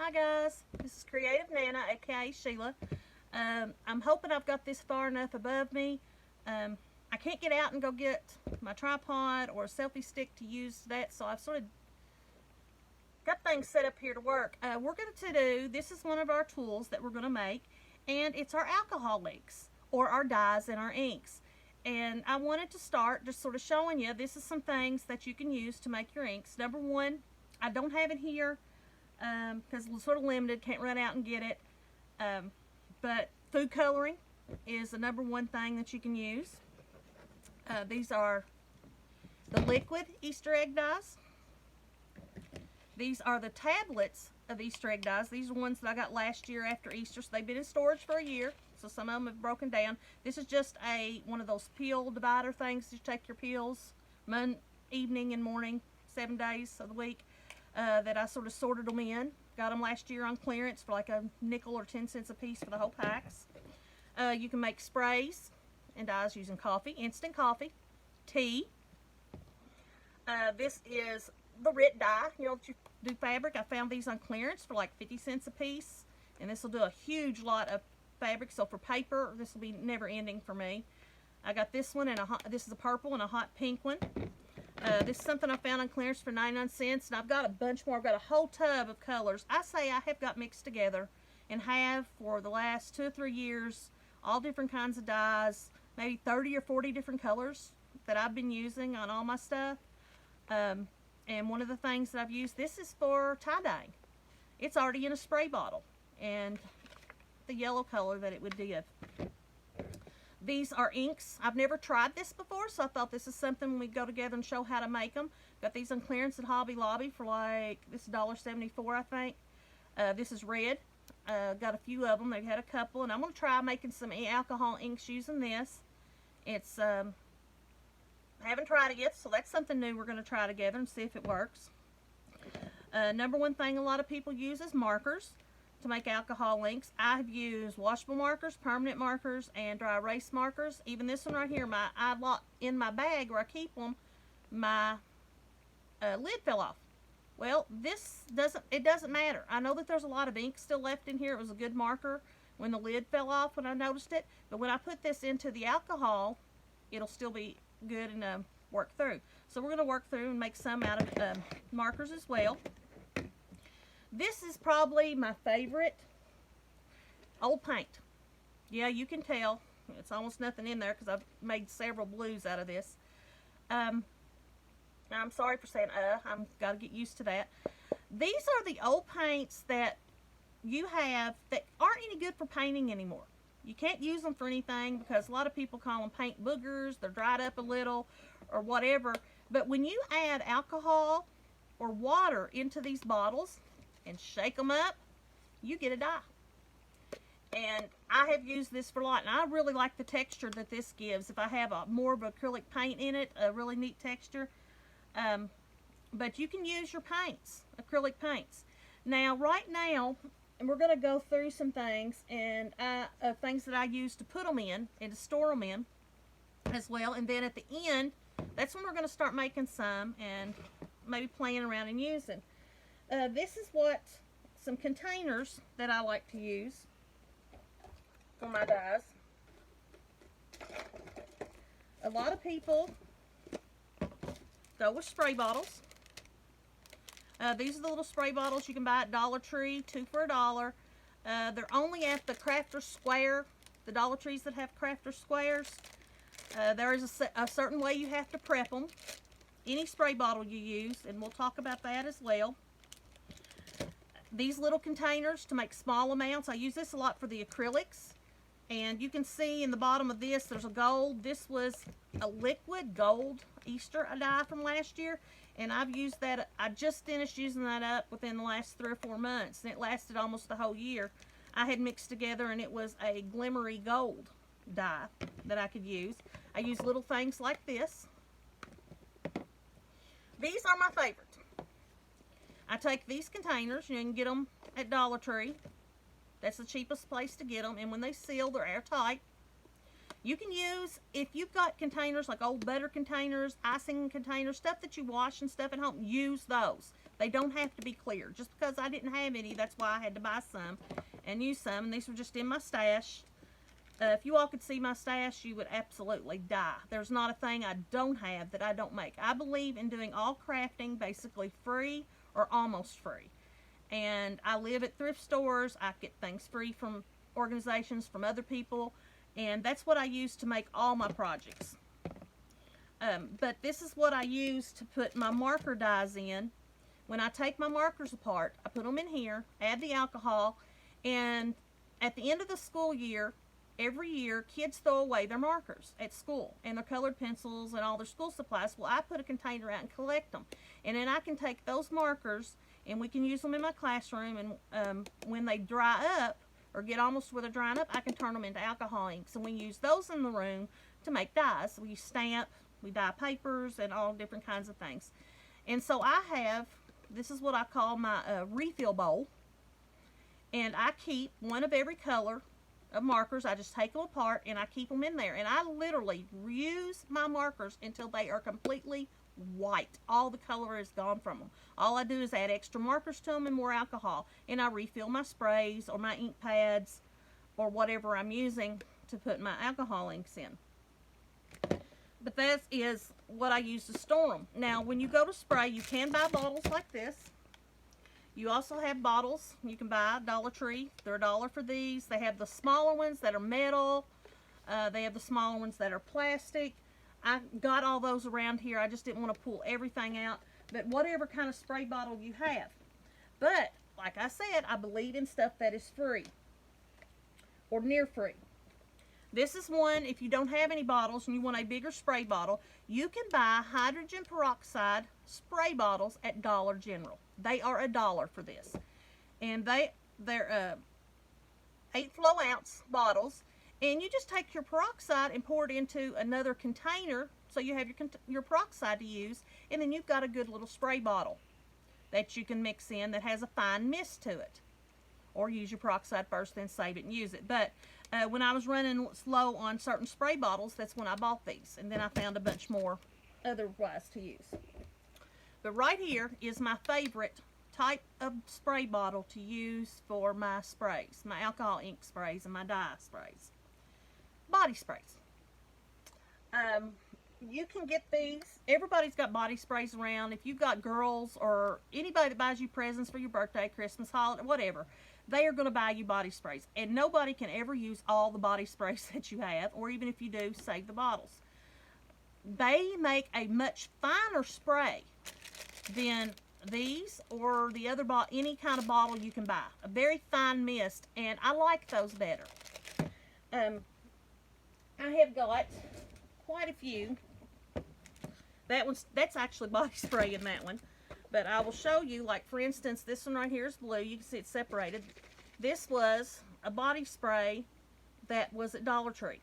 Hi guys, this is Creative Nana, aka Sheila. I'm hoping I've got this far enough above me. I can't get out and go get my tripod or a selfie stick to use that, so I've sort of got things set up here to work. We're going to do, this is one of our tools that we're going to make, and it's our alcohol inks, or our dyes and our inks. And I wanted to start just sort of showing you, this is some things that you can use to make your inks. Number one, I don't have it here because it's sort of limited, can't run out and get it. But food coloring is the number one thing that you can use. These are the liquid Easter egg dyes. These are the tablets of Easter egg dyes. These are ones that I got last year after Easter, so they've been in storage for a year, so some of them have broken down. This is just one of those peel divider things. You take your peels evening and morning, 7 days of the week, that I sort of sorted them in. Got them last year on clearance for like a nickel or 10 cents a piece for the whole packs. You can make sprays and dyes using coffee, instant coffee, tea. This is the RIT dye, you know, that you do fabric. I found these on clearance for like 50 cents a piece, and this will do a huge lot of fabric. So for paper, this will be never ending for me. I got this one, and this is a purple and a hot pink one. This is something I found on clearance for 99 cents, and I've got a bunch more. I've got a whole tub of colors. I say I have got mixed together and have for the last 2 or 3 years, all different kinds of dyes, maybe 30 or 40 different colors that I've been using on all my stuff. And one of the things that I've used, this is for tie-dyeing. It's already in a spray bottle, and the yellow color that it would give. These are inks. I've never tried this before, so I thought this is something we'd go together and show how to make them. Got these on clearance at Hobby Lobby for like, this is $1.74, I think. This is red. Got a few of them. They've had a couple, and I'm going to try making some alcohol inks using this. It's, I haven't tried it yet, so that's something new we're going to try together and see if it works. Number one thing a lot of people use is markers to make alcohol inks. I've used washable markers, permanent markers, and dry erase markers. Even this one right here, in my bag where I keep them, my lid fell off. Well, it doesn't matter. I know that there's a lot of ink still left in here. It was a good marker when the lid fell off when I noticed it. But when I put this into the alcohol, it'll still be good and work through. So we're going to work through and make some out of markers as well. This is probably my favorite, old paint. Yeah, you can tell it's almost nothing in there because I've made several blues out of this. I'm sorry for saying I've got to get used to that. These are the old paints that you have that aren't any good for painting anymore. You can't use them for anything because a lot of people call them paint boogers. They're dried up a little or whatever. But when you add alcohol or water into these bottles and shake them up, you get a dye. And I have used this for a lot, and I really like the texture that this gives. If I have more of acrylic paint in it, a really neat texture. But you can use your paints, acrylic paints. Now, right now, and we're going to go through some things and things that I use to put them in and to store them in as well. And then at the end, that's when we're going to start making some and maybe playing around and using. This is some containers that I like to use for my dyes. A lot of people go with spray bottles. These are the little spray bottles you can buy at Dollar Tree, 2 for $1. They're only at the Crafter Square, the Dollar Trees that have Crafter Squares. There is a certain way you have to prep them. Any spray bottle you use, and we'll talk about that as well. These little containers to make small amounts. I use this a lot for the acrylics. And you can see in the bottom of this, there's a gold. This was a liquid gold Easter dye from last year. And I've used that, I just finished using that up within the last 3 or 4 months. And it lasted almost the whole year. I had mixed together and it was a glimmery gold dye that I could use. I use little things like this. These are my favorite. I take these containers, you can get them at Dollar Tree. That's the cheapest place to get them. And when they seal, they're airtight. You can use, if you've got containers like old butter containers, icing containers, stuff that you wash and stuff at home, use those. They don't have to be clear. Just because I didn't have any, that's why I had to buy some and use some. And these were just in my stash. If you all could see my stash, you would absolutely die. There's not a thing I don't have that I don't make. I believe in doing all crafting basically free or almost free. And I live at thrift stores. I get things free from organizations, from other people. And that's what I use to make all my projects. But this is what I use to put my marker dies in. When I take my markers apart, I put them in here, add the alcohol, and at the end of the school year, every year, kids throw away their markers at school and their colored pencils and all their school supplies. Well, I put a container out and collect them. And then I can take those markers and we can use them in my classroom. And when they dry up or get almost where they're drying up, I can turn them into alcohol inks. And we use those in the room to make dyes. We stamp, we dye papers, and all different kinds of things. And so I have, this is what I call my refill bowl. And I keep one of every color of markers. I just take them apart and I keep them in there, and I literally use my markers until they are completely white. All the color is gone from them. All I do is add extra markers to them and more alcohol, and I refill my sprays or my ink pads or whatever I'm using to put my alcohol inks in. But that is what I use to store them. Now when you go to spray, you can buy bottles like this. You also have bottles you can buy at Dollar Tree. They're $1 for these. They have the smaller ones that are metal. They have the smaller ones that are plastic. I got all those around here. I just didn't want to pull everything out. But whatever kind of spray bottle you have. But, like I said, I believe in stuff that is free. Or near free. This is one, if you don't have any bottles and you want a bigger spray bottle, you can buy hydrogen peroxide spray bottles at Dollar General. They are $1 for this. And they're 8 flow ounce bottles. And you just take your peroxide and pour it into another container so you have your peroxide to use. And then you've got a good little spray bottle that you can mix in that has a fine mist to it. Or use your peroxide first, then save it and use it. But when I was running slow on certain spray bottles, that's when I bought these. And then I found a bunch more otherwise to use. But right here is my favorite type of spray bottle to use for my sprays. My alcohol ink sprays and my dye sprays. Body sprays. You can get these. Everybody's got body sprays around. If you've got girls or anybody that buys you presents for your birthday, Christmas, holiday, whatever, they are going to buy you body sprays. And nobody can ever use all the body sprays that you have, or even if you do, save the bottles. They make a much finer spray than these or the other bottle, any kind of bottle you can buy. A very fine mist, and I like those better. I have got quite a few. That's actually body spray in that one. But I will show you, like for instance, this one right here is blue. You can see it's separated. This was a body spray that was at Dollar Tree.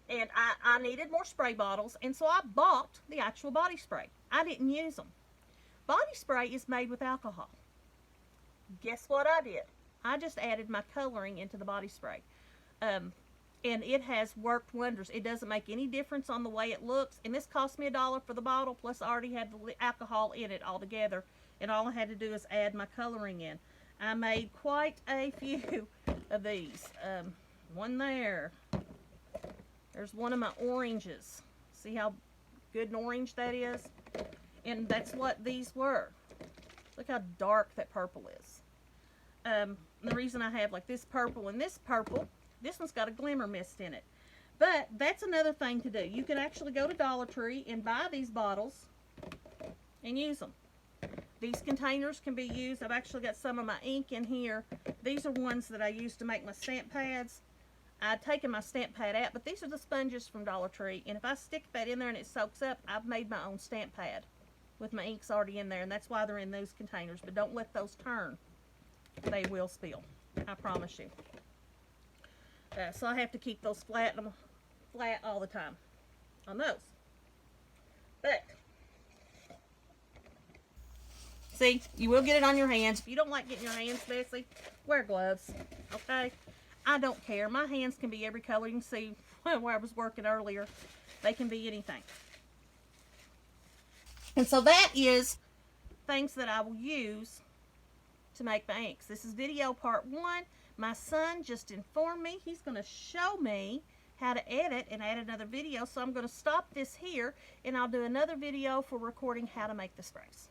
And I needed more spray bottles, and so I bought the actual body spray. I didn't use them. Body spray is made with alcohol. Guess what I did? I just added my coloring into the body spray. And it has worked wonders. It doesn't make any difference on the way it looks. And this cost me $1 for the bottle, plus I already had the alcohol in it altogether. And all I had to do is add my coloring in. I made quite a few of these. One there. There's one of my oranges. See how good an orange that is? And that's what these were. Look how dark that purple is. The reason I have like this purple and this purple, this one's got a glimmer mist in it. But that's another thing to do. You can actually go to Dollar Tree and buy these bottles and use them. These containers can be used. I've actually got some of my ink in here. These are ones that I use to make my stamp pads. I'd taken my stamp pad out, but these are the sponges from Dollar Tree. And if I stick that in there and it soaks up, I've made my own stamp pad with my inks already in there. And that's why they're in those containers. But don't let those turn. They will spill. I promise you. So I have to keep those flat all the time on those. But, see, you will get it on your hands. If you don't like getting your hands messy, wear gloves, okay? I don't care. My hands can be every color. You can see where I was working earlier. They can be anything. And so that is things that I will use to make my inks. This is video part 1. My son just informed me he's going to show me how to edit and add another video, so I'm going to stop this here and I'll do another video for recording how to make the sprays.